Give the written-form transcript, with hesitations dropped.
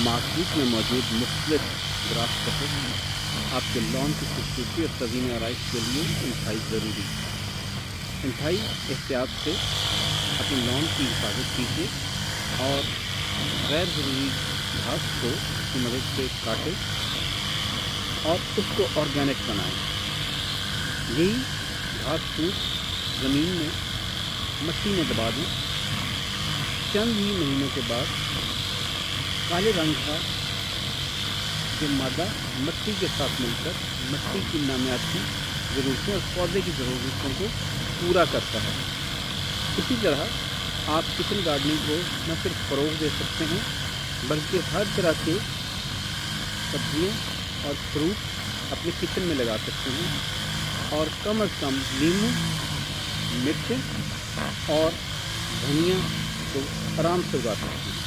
Market में मौजूद मुख्तलिफ ग्रास कटर आपके लॉन की खूबसूरती और तज़ीन आराइश के लिए इंतहाई ज़रूरी है। इंतहाई एहतियात से अपने लॉन की हिफाजत कीजिए और गैर ज़रूरी घास को इसकी मदद से काटें और उसको ऑर्गेनिक बनाएं। यही घास फूस ज़मीन में मिट्टी में दबा दें। चंद ही महीनों के बाद काले रंग का जो मादा मिट्टी के साथ मिलकर मिट्टी की नामियाती ज़रूरतों और पौधे की ज़रूरतों को पूरा करता है। इसी तरह आप किचन गार्डनिंग को न सिर्फ फ़रोग़ दे सकते हैं बल्कि हर तरह के सब्जियां और फ्रूट अपने किचन में लगा सकते हैं और कम अज़ कम नींबू, मिर्च और धनिया को आराम से उगा सकते हैं।